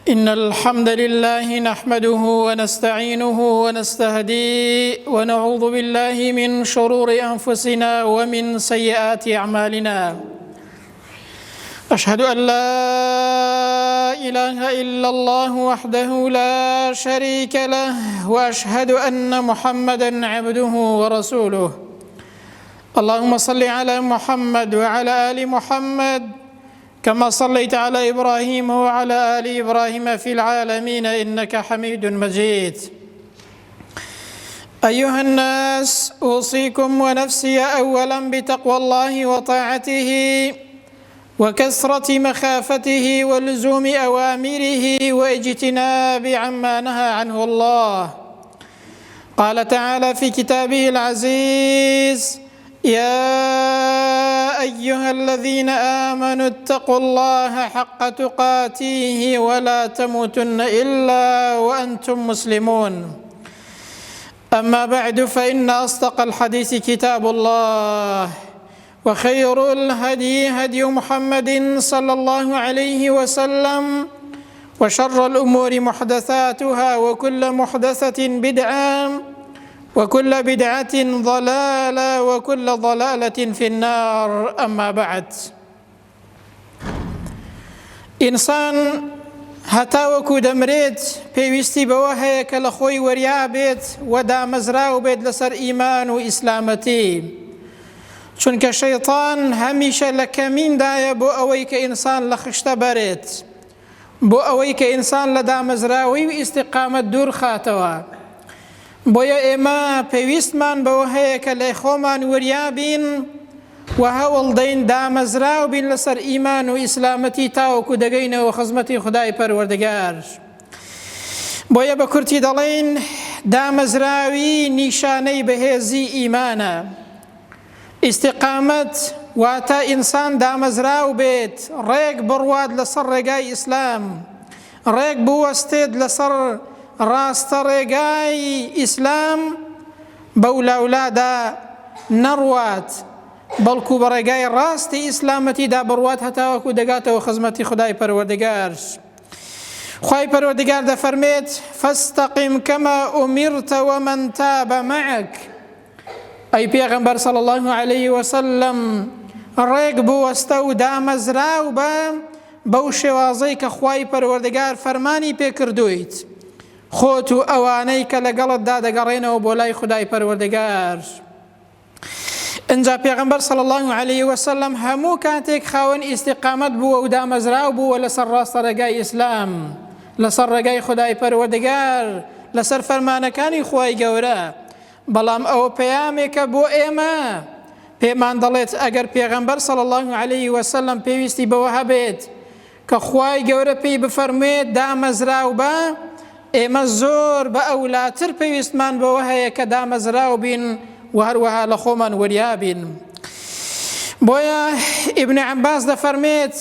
إن الحمد لله نحمده ونستعينه ونستهديه ونعوذ بالله من شرور أنفسنا ومن سيئات أعمالنا. أشهد أن لا إله إلا الله وحده لا شريك له، وأشهد أن محمدًا عبده ورسوله. اللهم صل على محمد وعلى آل محمد كما صليت على إبراهيم وعلى آل إبراهيم في العالمين إنك حميد مجيد. أيها الناس، أوصيكم ونفسي أولا بتقوى الله وطاعته وكثرة مخافته ولزوم أوامره واجتناب عما نهى عنه الله. قال تعالى في كتابه العزيز: يا أيها الذين آمنوا اتقوا الله حق تقاته ولا تموتن إلا وأنتم مسلمون. أما بعد، فإن أصدق الحديث كتاب الله، وخير الهدي هدي محمد صلى الله عليه وسلم، وشر الأمور محدثاتها، وكل محدثة بدعة، وكل بدعة ضلالة، وكل ضلالة في النار. أما بعد، ئینسان هەتاوەکو دەمرێت پێویستی بەوە هەیە کە لە خۆی وەریابێت و دامەزراو بێت لەسەر ئیمان و ئیسلامەتی، چونکە شەیطان هەمیشە لە کەمیندایە بۆ ئەوەی کە ئینسان لە خشتە بەرێت، بۆ ئەوەی کە ئینسان لە دامەزراوی و ئیستیقامەت دوور خاتەوە. بۆیە ئێمە پێویستمان بەوە هەیە کە لە خۆمان وریابین و هەوڵ دەین دامەزراو بین لەسەر ئیمان و ئیسلامەتی تاوەکو دەگەینەوە خزمەتی خودای پەروەردگار. بۆیە بە کورتی دەڵێن دامەزراوی نیشانەی بەهێزی ئیمانە. ئیستیقامەت واتە ئینسان دامەزراو بێت، ڕێک بڕوات لەسەر ڕێگای ئیسلام، ڕێک بوەستێت لەسەر ڕاستە ڕێگای ئیسلام، بەو لاولادا نەڕوات، بەڵکو بە ڕێگای ڕاستی ئیسلامەتیدا بڕوات هەتاوەکو دەگاتەوە خزمەتی خودای پەروەردگار. خوای پەروەردگار دەفەرمێت: فاستقم كما أمرت ومن تاب معك. ئەی پێغەمبەر صلی الله عليه وسلم، ڕێک بوەستە و دامەزراو بە بەو شێوازەی کە خوای پەروەردگار فەرمانی پێکردوویت، خۆت و ئەوانەی کە لەگەڵتدا دەگەڕێنەوە بۆ لای خودای پەروەردگار. ئینجا پێغەمبەر صلی الله عليه وسلم هەموو کاتێک خاوەن ئیستیقامەت بووە و دامەزراو بووە لەسەر ڕاستە ڕێگای ئیسلام، لەسەر ڕێگای خودای پەروەردگار، لەسەر فەرمانەکانی خوای گەورە. بەڵام ئەوە پەیامێکە بۆ ئێمە، پێمان دەڵێت ئەگەر پێغەمبەر صلی الله عليه وسلم پێویستی بەوە هەبێت کە خوای گەورە پێی بفەرمێت دامەزراو بە، ئێمە زۆر بە ئەولاتر پێویستمان بەوە هەیە کە دامەزراو بین و هەروەها لە خۆمان وەریابین. بۆیە ئیبن عەباس دەفەرمێت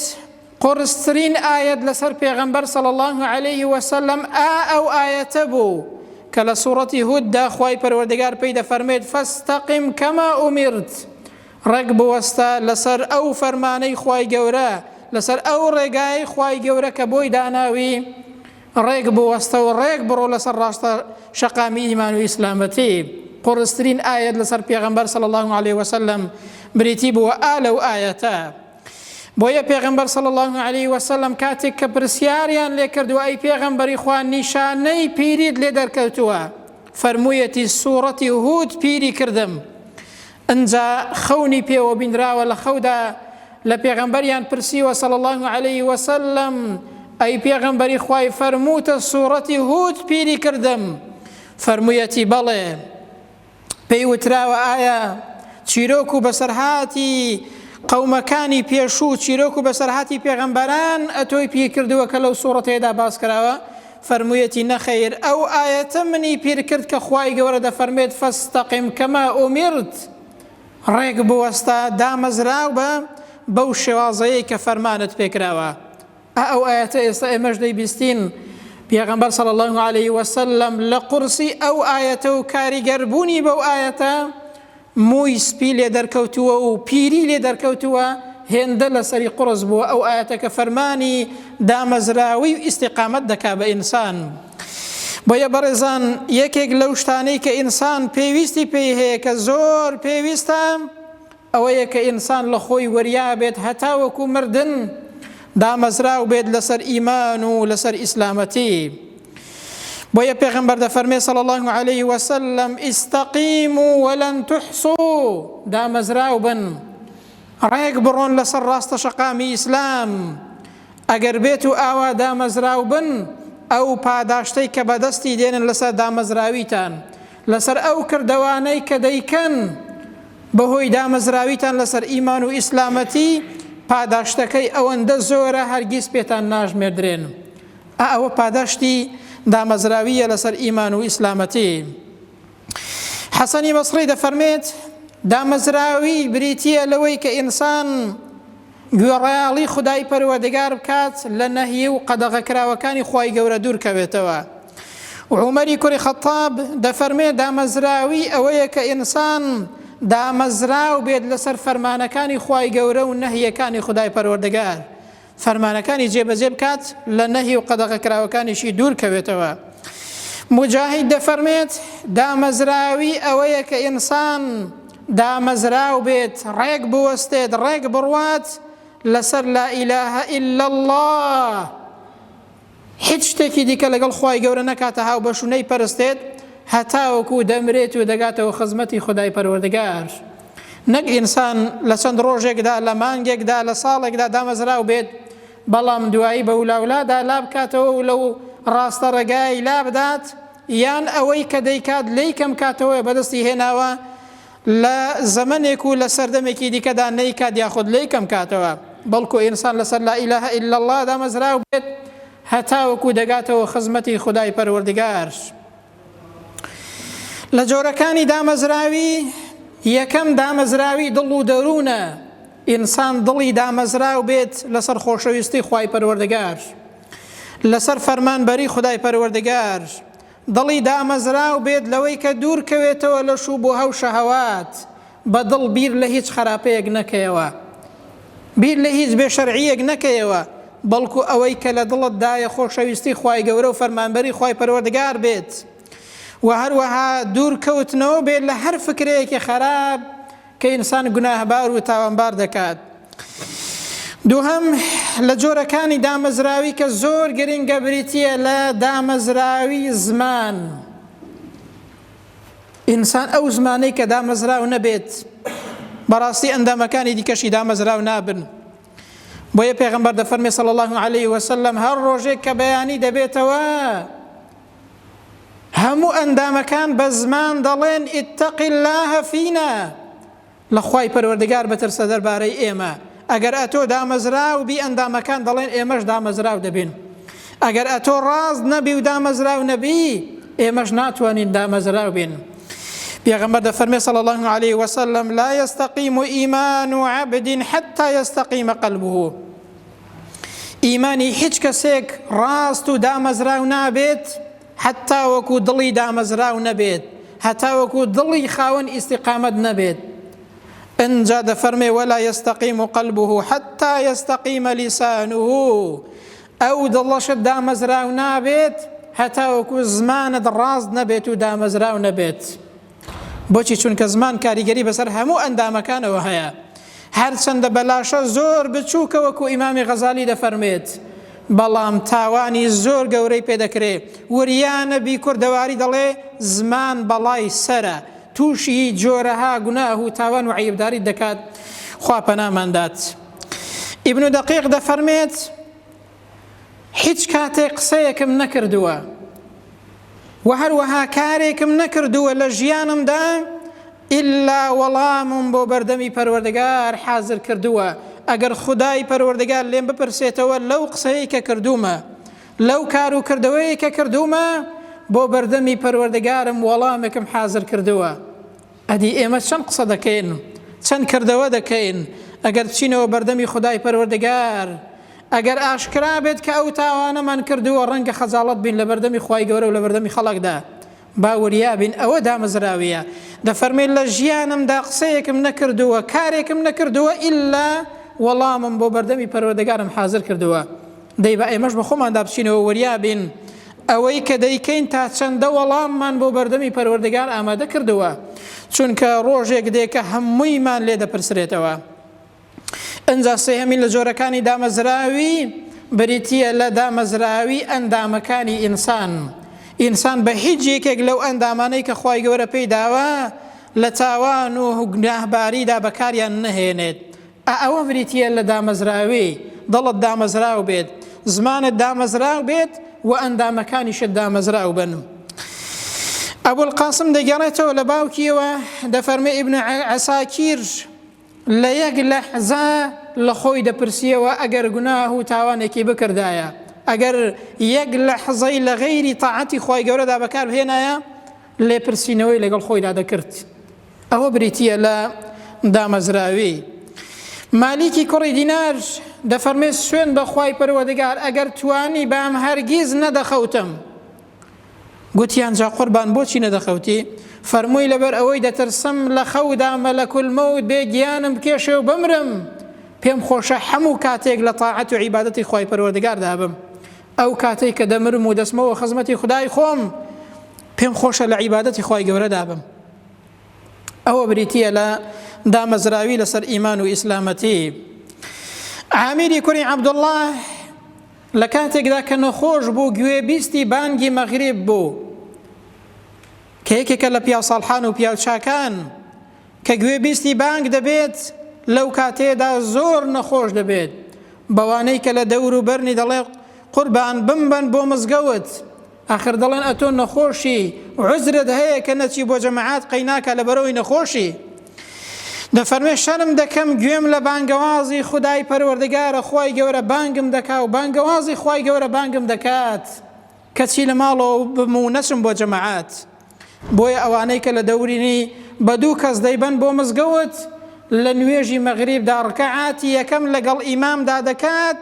قورسترین ئایەت لەسەر پێغەمبەر صلی الله عليه وسلم ئەو ئایەتە بوو کە لە سوورەتی هوددا خوای پەروەردگار پێی دەفەرمێت: فاستقم كما أمرت. ڕێک بوەستە لەسەر ئەو فەرمانەی خوای گەورە، لەسەر ئەو ڕێگای خوای گەورە کە بۆی داناوی، ڕێک بوەستە و ڕێک بڕۆ لەسەر ڕاستە شەقامی ئیمان و ئیسلامەتی. قورسترین ئایەت لەسەر پێغەمبەر صلی الله عليه وسلم بریتی بووە لەو ئایەتە. بۆیە پێغەمبەر صلی الله عليه وسلم کاتێک کە پرسیاریان لێ کردووە: ئەی پێغەمبەری خوا، نیشانەی پیریت لێ دەرکەوتووە؟ فەرموویەتی: سوورەتی هود پیری کردم. ئەنجا خەونی پێوە بینراوە، لە خەودا لە پێغەمبەریان پرسیوە صلی الله عليه وسلم: ئەی پێغەمبەری خوای، فەرمووتە سوورەتی هود پیری کردم؟ فەرموویەتی: بەڵێ. پێی وتراوە: ئایا چیرۆک و بەسەرهاتی قەومەکانی پێشوو، چیرۆک و بەسەرهاتی پێغەمبەران ئەتۆی پیر کردووە کە لەو سوورەتەیەدا باس کراوە؟ فەرموویەتی: نەخەیر، ئەو ئایەتە منی پیر کرد کە خوای گەورە دەفەرمێت: فاستقم كما أمرت. ڕێک بوەستە، دامەزراو بە بەو شێوازەیەی کە فەرمانت پێکراوە. ئەو ئایەتە ئێستا ئێمەش دەیبیستین پێغەمبەر صلی الله عليه وسلم لە قورسی ئەو ئایەتە و کاریگەربوونی بەو ئایەتە مووی سپی لێ دەرکەوتووە و پیری لێ دەرکەوتووە، هێندە لەسەری قڕز بووە ئەو ئاەتەکە فەرمانی دامەزراوی و ئیستیقامەت دەکا بە ئینسان. بۆیە بەڕێزان یەکێک لەو شتانەی کە ئینسان پێویستی پێی هەیە کە زۆر پێویستە ئەوەیە کە ئینسان لە خۆی وەریا بێت هەتا وەکو مردن دامەزراو بێت لەسەر ئیمان و لەسەر ئیسلامەتی. بۆیە پێغەمبەر دەفەرمێ صلی الله عليه وسلم استقیموا ولن تحصوا، دامەزراو بن ڕێک بڕۆن لەسەر ڕاستە شەقامی ئیسلام. ئەگەر بێت و ئاوا دامەزراو بن ئەو پاداشتەی کە بەدەستی دێنن لەسەر دامەزراویتان، لەسەر ئەو کردەوانەی کە دەیکەن بەهۆی دامەزراویتان لەسەر ئیمان و ئیسلامەتی، پاداشتەکەی ئەوەندە زۆرە هەرگیز پێتان ناژمێردرێن. ئەوە پاداشتی دامەزراویە لەسەر ئیمان و ئیسلامەتی. حەسەنی بەسڕی دەفەرمێت دامەزراوی بریتیە لەوەی کە ئینسان گوێڕایاڵی خودای پەروەردگار بکات لە نەهی و قەدەغەکراوەکانی خوای گەورە دوور کەوێتەوە. عومەری کوڕی خەتاب دەفەرمێت دامەزراوی ئەوەیە کە ئینسان دامەزراو بێت لەسەر فەرمانەکانی خوای گەورە و نەهیەکانی خودای پەروەردگار، فەرمانەکانی جێبەجێ بکات لە نەهی و قەدەغەکراوەکانیشی دوور کەوێتەوە. مجاهید دەفەرمێت دامەزراوی ئەوەیە کە ئینسان دامەزراو بێت ڕێک بوەستێت ڕێک بڕوات لەسەر لا ئیلاهە ئیلا الله، هیچ شتێکی دیکە لەگەڵ خوای گەورە نەکاتە هاو بەش و نەیپەرستێت هەتاوەکو دەمرێت و دەگاتەوە خزمەتی خودای پەروەردگار. نەک ئینسان لە چەند ڕۆژێکدا لە مانگێکدا لە ساڵێکدا دامەزراو بێت بەڵام دوایی بە ولاولادا لا بکاتەوە و لەو ڕاستە ڕێگای لا بدات، یان ئەوەی کە دەیکات لی کەم کاتەوە بەدەستی هێناوە لە زەمنێک و لە سەردەمێکی دیکەدا نەیکات یاخود لی کەم کاتەوە، بەڵکو ئینسان لەسەر لا ئیلاهە ئیلا الله دامەزراو بێت هەتاوەکو دەگاتەوە خزمەتی خودای پەروەردگار. لە جۆرەکانی دامەزراوی یەکەم دامەزراوی دڵ و دەروونە، ئینسان دڵی دامەزراو بێت لەسەر خۆشەویستی خوای پەروەردگار، لەسەر فەرمانبەری خودای پەروەردگار، دڵی دامەزراو بێت لەوەی کە دوور کەوێتەوە لە شوبهە و شەهەوات، بە دڵ بیر لە هیچ خراپەیەک نەکەیەوە، بیر لە هیچ بێشەرعیەک نەکەیەوە، بەڵکو ئەوەی کە لە دڵتدایە خۆشەویستی خوای گەورە و فەرمانبەری خوای پەروەردگار بێت، و هەروەها دوور کەوتنەوە بێت لە هەر فکرەیەکی خراپ کە ئینسان گوناهبار و تاوانبار دەکات. دووهەم لە جۆرەکانی دامەزراوی کە زۆر گرنگە بریتیە لە دامەزراوی زمان. ئینسان ئەو زمانەی کە دامەزراو نەبێت بەڕاستی ئەندامەکانی دیکەشی دامەزراو نابن. بۆیە پێغەمبەر دەفەرمێ صلی الله عليه وسلم هەر ڕۆژێک کە بەیانی دەبێتەوە هەموو ئەندامەکان بە زمان دەڵێن ئیتەقی الله فینا، لە خوای پەروەردگار بترسە دەربارەی ئێمە. ئەگەر ئەتۆ دامەزراو بی ئەندامەکان دەڵێن ئێمەش دامەزراو دەبین، ئەگەر ئەتۆ ڕاست نەبی و دامەزراو نەبی ئێمەش ناتوانین دامەزراو بین. پێغەمبەر دەفەرمێ صلی الله عليه وسلم لا يستقيم إيمان عبد حتى يستقيم قلبه، ئیمانی هیچ کەسێک ڕاست و دامەزراو نابێت حتا وەکو دڵی دامەزراو نەبێت، هەتا وەکو دڵی خاوەن ئیستیقامەت نەبێت. ئەنجا دەفەرمێ ولا يستقيم قلبه حتى يستقيم لسانه، ئەو دڵەشت دامەزراو نابێت هەتا وەکو زمانت ڕاست نەبێت و دامەزراو نەبێت. بۆچی؟ چونکە زمان کاریگەری بەسەر هەموو ئەندامەکانەوە هەیە، هەرچەندە بەلاشە زۆر بچووکە وەکو ئیمامی غەزالی دەفەرمێت، بەڵام تاوانی زۆر گەورەی پێدەکرێت. وریانە بی کوردەواری دەڵێ زمان بەڵای سەرە، تووشی جۆرەها گوناه و تاوان و عیبداری دەکات، خوا پەناماندات. ئیبن دەقیق دەفەرمێت هیچ کاتێک قسەیەکم نەکردووە و هەروەها کارێکم نەکردووە لە ژیانمدا ئیلا وەڵامم بۆ بەردەمی پەروەردگار حازر کردووە. ئەگەر خودای پەروەردگار لێم بپرسێتەوە لەو قسەیە کە کردومە، لەو کار و کردەوەی کە کردومە، بۆ بەردەمی پەروەردگارم وەڵامێکم حازر کردووە. ئەدی ئێمە چەند قسە دەکەین، چەند کردەوە دەکەین، ئەگەر بچینەوە بەردەمی خودای پەروەردگار، ئەگەر ئاشکرا بێت کە ئەو تاوانەمان کردووە ڕەنگە خەجاڵەت بین لە بەردەمی خوای گەورە و لە بەردەمی خەڵکدا، باوریابین ئەوە دامەزراویە. دەفەرمێت لە ژیانمدا قسەیەکم نەکردووە، کارێکم نەکردووە ئیلا وەڵامم بۆ بەردەمی پەروەردگارم حازر کردووە. دەی بە ئێمەش بە خۆماندا بچینەوە وەریابین ئەوەی کە دەیکەین تا چەندە وەڵاممان بۆ بەردەمی پەروەردگار ئامادە کردووە، چونکە ڕۆژێک دێکە هەموویمان لێ دەپرسرێتەوە. ئەنجا سێهەمین لە جۆرەکانی دامەزراوی بریتیە لە دامەزراوی ئەندامەکانی ئینسان. ئینسان بە هیچ یەکێک لەو ئەندامانەی کە خوای گەورە پێی داوە لە تاوان و گوناهباریدا بەکاریان نەهێنێت. ئەوە بریتیە لە دامەزراوی. دڵت دامەزراو بێت، زمانت دامەزراو بێت و ئەندامەکانیشت دامەزراو بن. ئەبوالقاسم دەگەڕێتەوە لە باوکیەوە دەفەرمێ ئیبن عەساکیر لە یەک لەحزە لە خۆی دەپرسیەوە ئەگەر گوناه و تاوانێکی بکردایە، ئەگەر یەک لەحزەی لە غەیری تاعەتی خوای گەورەدا بەکار بهێنایە لێپرسینەوەی لەگەڵ خۆیدا دەکرد. ئەوە بریتیە لە دامەزراوی. مالیکی کوڕی دینار دەفەرمێ سوێن بە خوای پەروەردگار ئەگەر توانی بام هەرگیز نەدەخەوتم. گوتیان جا قوربان بۆچی نەدەخەوتی؟ فەرمووی لەبەر ئەوەی دەترسم لە خەودا مەلەکول مەوت بێ گیانم بکێشێ و بمرم، پێم خۆشە هەموو کاتێک لە تاعەت و عیبادەتی خوای پەروەردگاردا بم. ئەو کاتێک کە دەمرم و دەسمەوە خزمەتی خودای خۆم پێم خۆشە لە عیبادەتی خوای گەورەدا بم. ئەوە بریتیە لە دامەزراوی لەسەر ئیمان و ئیسلامەتی. عامیری کوڕی عەبدوڵڵاه لە کاتێکدا کە نەخۆش بوو گوێبیستی بانگی مەغریب بوو، کە یەکێکە لە پیاسەڵحان و پیاوچاکان کە گوێبیستی بانگ دەبێت لەو کاتێدا زۆر نەخۆش دەبێت، بەوانەی کە لە دەور و بەرنی دەڵێ قوربان بمبەن بۆ مزگەوت، ئاخر دەڵێن ئەتۆ نەخۆشی عوزرت هەیە کە نەچی بۆ جەماعات قەیناکە لەبەرەوەی نەخۆشی. دەفەرمێ شەرم دەکەم گوێم لە بانگەوازی خودای پەروەردگارە خوای گەورە بانگم دەکا و بانگەوازی خوای گەورە بانگم دەکات کەچی لە ماڵەوە بم و نەچم بۆ جەماعات. بۆیە ئەوانەی کە لە دەورینی بە دوو کەس دەیبەن بۆ مزگەوت لە نوێژی مەغریبدا ڕکەعاتی یەکەم لەگەڵ ئیمامدا دەکات،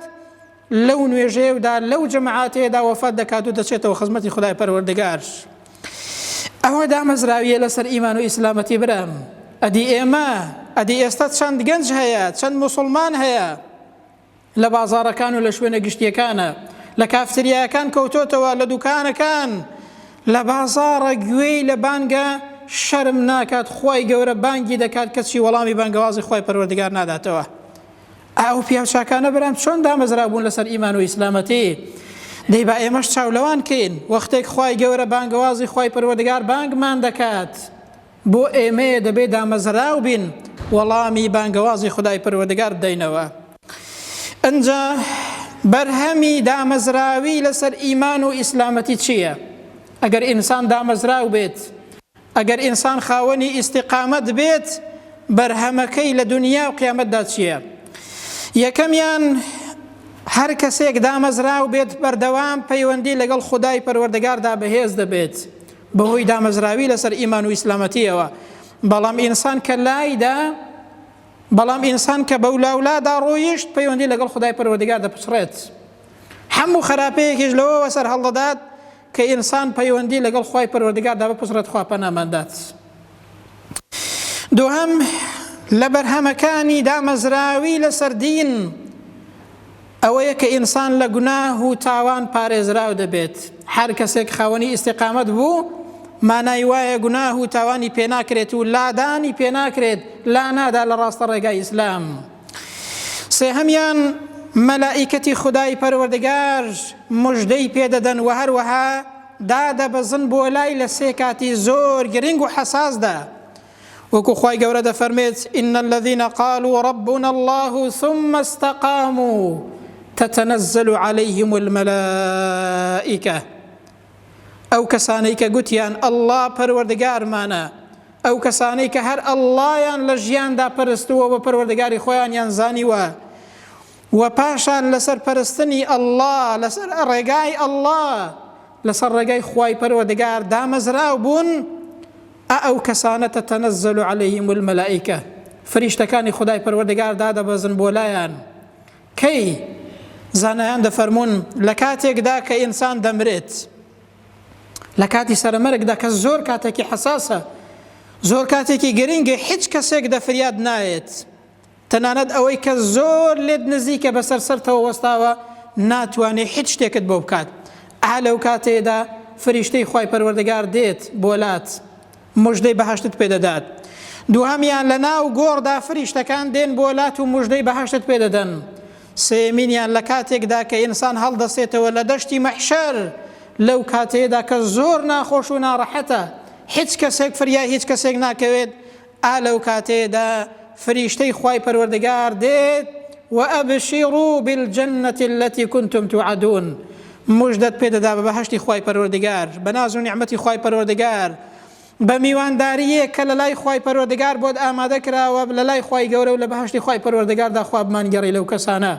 لەو نوێژەیەدا لەو جەماعاتەیەدا وەفات دەکات و دەچێتەوە خزمەتی خودای پەروەردگار. ئەوە دامەزراویە لەسەر ئیمان و ئیسلامەتی برام. ئەدی ئێمە ئەدی ئێستا چەند گەنج هەیە، چەند موسڵمان هەیە لە بازاڕەکان و لە شوێنە گشتیەکانە، لە کافتریاکان کەوتۆتەوە، لە دوکانەکان، لە بازاڕە گوێی لە بانگە شەرم ناکات، خوای گەورە بانگی دەکات کەچی وەڵامی بانگەوازی خوای پەروەردگار ناداتەوە. ئەو پیاوچاکانە برام چۆن دامەزرا بوون لەسەر ئیمان و ئیسلامەتی؟ دەی با ئێمەش چاولەوان کەین وەختێک خوای گەورە بانگەوازی خوای پەروەردگار بانگمان دەکات، بۆ ئێمەیە دەبێت دامەزراو بین وەڵامی بانگەوازی خودای پەروەردگار بدەینەوە. ئەنجا بەرهەمی دامەزراوی لەسەر ئیمان و ئیسلامەتی چییە؟ ئەگەر ئینسان دامەزراو بێت، ئەگەر ئینسان خاوەنی ئیستیقامەت بێت، بەرهەمەکەی لە دنیا و قیامەتدا چییە؟ یەکەمیان هەر کەسێک دامەزراو بێت بەردەوام پەیوەندی لەگەڵ خودای پەروەردگاردا بەهێز دەبێت بەهۆی دامەزراوی لەسەر ئیمان و ئیسلامەتیەوە. بەڵام ئینسان کە بەولاولادا ڕۆیشت پەیوەندی لەگەڵ خودای پەروەردگار دەپچڕێت. هەموو خراپەیەکیش لەوەوە سەر هەڵدەدات کە ئینسان پەیوەندی لەگەڵ خوای پەروەردگاردا بپچڕێت، خوا پەناماندات. دووهەم لە بەرهەمەکانی دامەزراوی لەسەر دین ئەوەیە کە ئینسان لە گوناه و تاوان پارێزراو دەبێت. هەر کەسێک خاوەنی ئیستیقامەت بوو مانای وایە گوناه و تاوانی پێناکرێت و لادانی پێناکرێت، لا نادا لە ڕاستە ڕێگای ئیسلام. سێهەمیان مەلائیکەتی خودای پەروەردگار موژدەی پێدەدەن و هەروەها دادەبەزن بۆ لای لە سێ کاتی زۆر گرنگ و حەساسدا، وەکو خوای گەورە دەفەرمێت إن الذين قالوا ربنا الله ثم استقاموا تتنزل عليهم الملائكة. ئەو کەسانەی کە گوتیان ئەڵڵا پەروەردگارمانە، ئەو کەسانەی کە هەر ئەڵڵایان لە ژیاندا پەرستووە بە پەروەردگاری خۆیانیان زانیوە و پاشان لەسەر پەرستنی ئەڵڵا، لەسەر ڕێگای ئەڵڵا، لەسەر ڕێگای خوای پەروەردگار دامەزراو بوون، ئەو کەسانە تەتەنەزەل عەلەیهیم المەلائیکە، فریشتەکانی خودای پەروەردگار دادەبەزن بۆ لایان. کەی؟ زانایان دەفەرمون لە کاتێکدا کە ئینسان دەمرێت، لە کاتی سەرمەرگدا کە زۆر کاتێکی حەساسە، زۆر کاتێکی گرنگە، هیچ کەسێک دەفریاد نایێت، تەنانەت ئەوەی کە زۆر لێت نزیکە بەسەر سەرتەوە وەستاوە ناتوانێت هیچ شتێکت بۆ بکات. لەو کاتێدا فریشتەی خوای پەروەردگار دێت بۆلات، موژدەی بەهەشتت پێدەدات. دووهەمیان لە ناو گۆڕدا فریشتەکان دێن بۆلات و موژدەی بەهەشتت پێدەدەن. سێمینیان لە کاتێکدا کە ئینسان هەڵدەسێتەوە لە دەشتی مەحشەر، لەو کاتێدا کە زۆر ناخۆش و ناڕەحەتە، هیچ کەسێک فریای هیچ کەسێک ناکەوێت، لەو کاتێدا فریشتەی خوای پەروەردگار دێت و ئەبشیڕوا بالجەنەتی الەتی کنتم توعدون، موژدەت پێدەدا بە بەهەشتی خوای پەروەردگار، بە ناز و نیعمەتی خوای پەروەردگار، بە میوانداریەک کە لە لای خوای پەروەردگار بۆت ئامادە کراوە لە لای خوای گەورە و لە بەهەشتی خوای پەروەردگاردا خوا بمانگەڕی لەو کەسانە.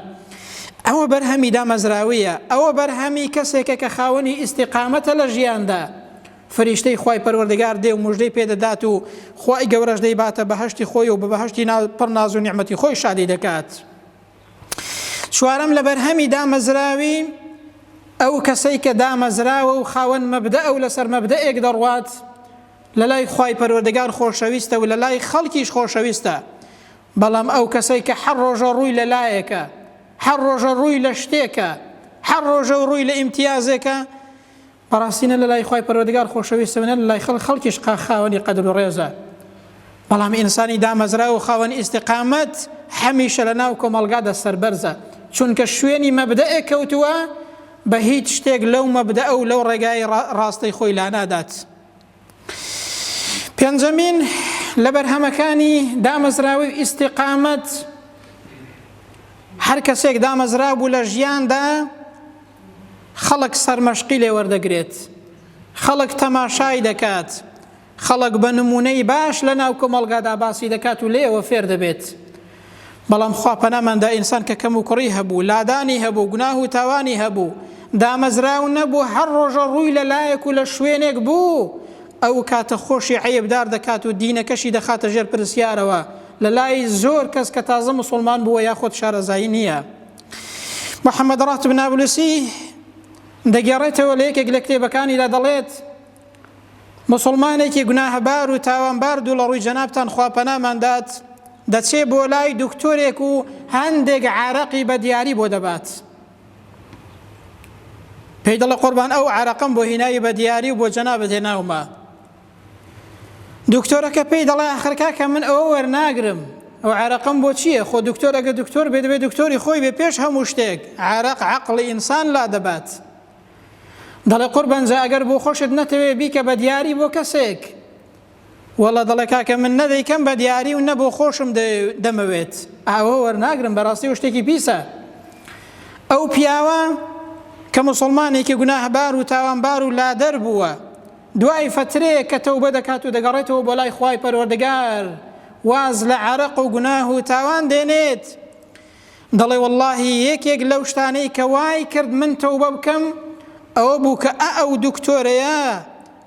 ئەوە بەرهەمی دامەزراویە، ئەوە بەرهەمی کەسێکە کە خاوەنی ئیستیقامەتە لە ژیاندا. فریشتەی خوای پەروەردگار دێ و موژدەی پێدەدات و خوای گەورەش دەیباتە بەهەشتی خۆی و بە بەهەشتی پڕ ناز و نیعمەتی خۆی شادی دەکات. چوارەم لە بەرهەمی دامەزراوی ئەو کەسەی کە دامەزراوە و خاوەن مەبدە ئەو لەسەر مەبدەئێک دەڕوات، لە لای خوای پەروەردگار خۆشەویستە و لە لای خەڵکیش خۆشەویستە. بەڵام ئەو کەسەی کە هەر ڕۆژە ڕووی لە لایەکە، هەر ڕۆژە ڕووی لە شتێکە، هەر ڕۆژە ڕووی لە ئیمتیازێکە، بەڕاستینە لە لای خوای پەروەردگار خۆشەویستە، لە لای خەڵکیش خاوەنی قەدر و ڕێزە. بەڵام ئینسانی دامەزراوە و خاوەنی ئیستیقامەت هەمیشە لە ناو کۆمەڵگادا سەربەرزە، چونکە شوێنی مەبدەئێک کەوتووە، بە هیچ شتێک لەو مەبدەئە و لەو ڕێگای ڕاستەی خۆی لا نادات. پێنجەمین لە بەرهەمەکانی دامەزراوی ئیستیقامەت، هەر کەسێک دامەزراو بوو لە ژیاندا خەڵک سەرمەشقی لێ وەردەگرێت، خەڵک تەماشای دەکات، خەڵک بە نمونەی باش لە ناو کۆمەڵگادا باسی دەکات و لێەوە فێر دەبێت. بەڵام خوا پەناماندا ئینسان کە کەم و کوڕی هەبوو، لادانی هەبوو، گوناه و تاوانی هەبوو، دامەزراو نەبوو، هەر ڕۆژە ڕووی لە لایەک و لە شوێنێک بوو، ئەو کاتە خۆشی عەیبدار دەکات و دینەکەشی دەخاتە ژێر پرسیارەوە لە لای زۆر کەس کە تازە مسلمان بووە یاخۆت شارەزایی نییە. محەممەد ڕاتب نابلوسی دەگەڕێتەوە لە یەکێک لە کتێبەکانیدا دەڵێت مسلمانێکی گوناهبار و تاوانبار دوو لە ڕووی جەنابتان خوا پەناماندات دەچێ بۆ لای دکتۆرێک و هەندێک عارەقی بە دیاری بۆ دەبات. پێی دەڵێ قوربان ئەو عارەقەم بۆ هینایی بە دیاری و بۆ جەنابەت هێناومە. دکتۆرەکە پێی دەڵێ ئاخر کاکە من ئەوە وەرناگرم، ئەو عارەقەم بۆ چییە؟ خۆ دکتۆر ئەگە دکتۆر بێ دەبێت دکتۆری خۆی بێ پێش هەموو شتێک، عارەق عەقڵی ئینسان لا دەبات. دەڵێ قوربان جا ئەگەر بۆ خۆشت نەتەوێ بیکە بە دیاری بۆ کەسێک، وەڵا دەڵێ کاکە من نەدەیکەم بە دیاری و نە بۆ خۆشم دەمەوێت، ئەوە وەرناگرم، بەڕاستی و شتێکی پیسە. ئەو پیاوە کە مسلمانێکی گوناهبار و تاوانبار و لادەر بووە، دوای فترەیە کە تەوبە دەکات و دەگەڕێتەوە بۆ لای خوای پەروەردگار، واز لە عارەق و گوناه و تاوان دێنێت، دەڵێ وەڵڵاهی یەکێک لەو شتانەی کە وای کرد من تەوبە بکەم ئەوە بوو کە ئەو دکتۆرەیە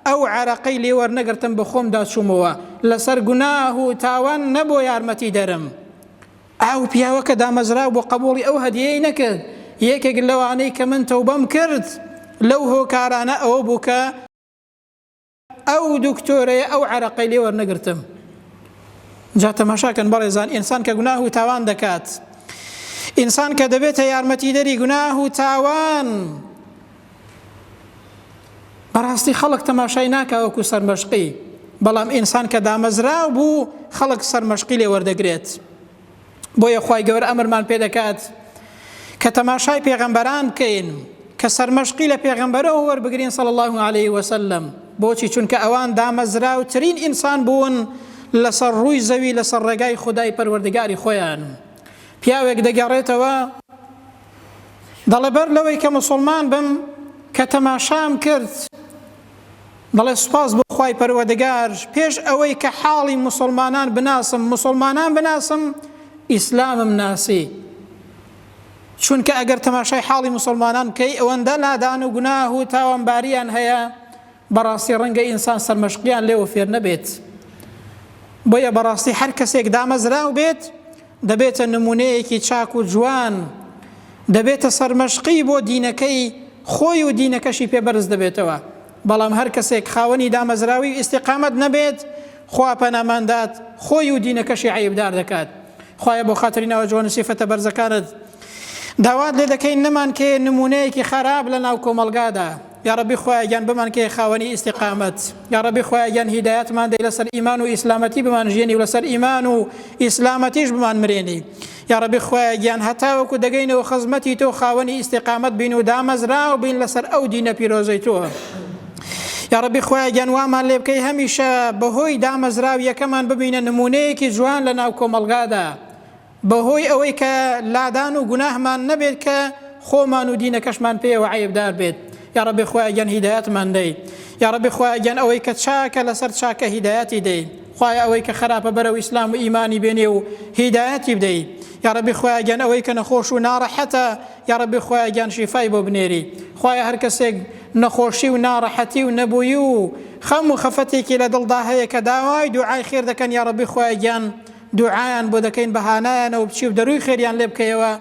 ئەو عارەقەی لێ وەرنەگرتم بە خۆم داچوومەوە، لەسەر گوناه و تاوان نەبۆ یارمەتی دەرم. ئەو پیاوە کە دامەزراو بۆ قبوڵی ئەو هەدیەی نەکرد، یەکێک لەوانەی کە من تەوبەم کرد لەو هۆکارانە ئەوە بوو کە ئەو دکتۆرەیە ئەو عارەقەی لێ وەرنەگرتم. جا تەماشاکەن بەڕێزان، ئینسان کە گوناه و تاوان دەکات، ئینسان کە دەبێتە یارمەتی دەری گوناه و تاوان، بەڕاستی خەڵک تەماشای ناکا وەکو سەرمەشقی، بەڵام ئینسان کە دامەزراو بوو خەڵک سەرمەشقی لێ وەردەگرێت. بۆیە خوای گەورە ئەمرمان پێ دەکات کە تەماشای پێغەمبەران بکەین، کە سەرمەشقی لە پێغەمبەرەوە وەربگرین صلی الله عليه وسلم. بۆچی؟ چونکە ئەوان دامەزراوترین ئینسان بوون لەسەر ڕووی زەوی، لەسەر ڕێگای خودای پەروەردگاری خۆیان. پیاوێک دەگەڕێتەوە دەڵێ بەر لەوەی کە مسلمان بم کە تەماشام کرد، دەڵێ سوپاس بۆ خوای پەروەردگار، پێش ئەوەی کە حاڵی مسلمانان بناسم ئیسلامم ناسی. چونکە ئەگەر تەماشای حاڵی مسلمانان بکەی ئەوەندە لادان و گوناه و تاوانباریان هەیە، بەڕاستی ڕەنگە ئینسان سەرمەشقیان لێوە فێر نەبێت. بۆیە بەڕاستی هەر کەسێک دامەزراو بێت دەبێتە نمونەیەکی چاک و جوان، دەبێتە سەرمەشقی بۆ دینەکەی خۆی و دینەکەشی پێبەرز دەبێتەوە. بەڵام هەر کەسێک خاوەنی دامەزراوی ئیستیقامەت نەبێت، خوا پەناماندات خۆی و دینەکەشی عەیبدار دەکات، خوایە بۆ خاترینەوە جوان سیفەتە بەرزەکانت داوات لێ دەکەین نەمان کێ نمونەیەکی خراپ لە ناو کۆمەڵگادا یا ربی خوایە گیان بمان کێ خاوەنی ئیستیقامەت یا ربی خوایە گیان هیدایەتمان دەی لەسەر ئیمان و ئیسلامەتی بمان ژێنی و لەسەر ئیمان و ئیسلامەتیش بمان مرێنی یا ربی خوایە گیان هەتاوەکو دەگەینەوە خزمەتی تۆ خاوەنی ئیستیقامەت بین و دامەزرا و بین لەسەر ئەو دینە پیرۆزەی تۆ یا ربی خوایە گیان وامان لێ بکەی هەمیشە بەهۆی دامەزرا و یەکەمان ببینە نمونەیەکی جوان لە ناو کۆمەڵگادا بەهۆی ئەوەی کە لادان و گوناهمان نەبێت کە خۆمان و دینەکەشمان پێوە عیبدار بێت یا ربی خوایە گیان هیدایەتمان دەی یا ربی خوایە گیان ئەوەی کە چاکە لەسەر چاکە هیدایەتی دەی خوایە ئەوەی کە خراپە بەرەو ئیسلام و ئیمانی بێنێ و هیدایەتی بدەی یا ربی خوایە گیان ئەوەی کە نەخۆش و ناڕەحەتە یا ربی خوایە گیان شیفای بۆ بنێری خوایە هەر کەسێک نەخۆشی و ناڕەحەتی و نەبووی و خەم و خەفەتێکی لە دڵدا هەیە کە داوای دوعای خێر دەکەن یا ربی خوایە گیان دوعایان بۆ دەکەین بەهانایانەوە بچی و دەروی خێریان لێ بکەیەوە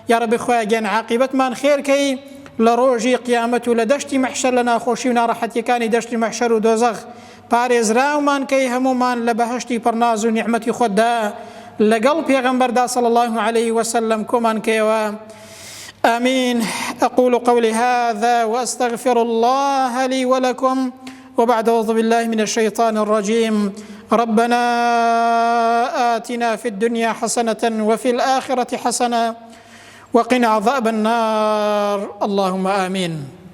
یا ربی خوایە گیان عاقبەتمان خێرکەی لە ڕۆژی قیامەت و لە دەشتی مەحشەر لە ناخۆشی و ناڕەحەتیەکانی دەشتی مەحشەر و دۆزەخ پارێزراومان کەی هەمومان لە بەهەشتی پڕناز و نیعمەتی خۆتدا لەگەڵ پێغەمبەردا صلی الله عليه وسلم کۆمان کەیەوە آمين. أقول قولي هذا وأستغفر الله لي ولكم وبعد أعوذ بالله من الشيطان الرجيم ربنا آتنا في الدنيا حسنة وفي الآخرة حسنة وقنا عذاب النار اللهم آمين.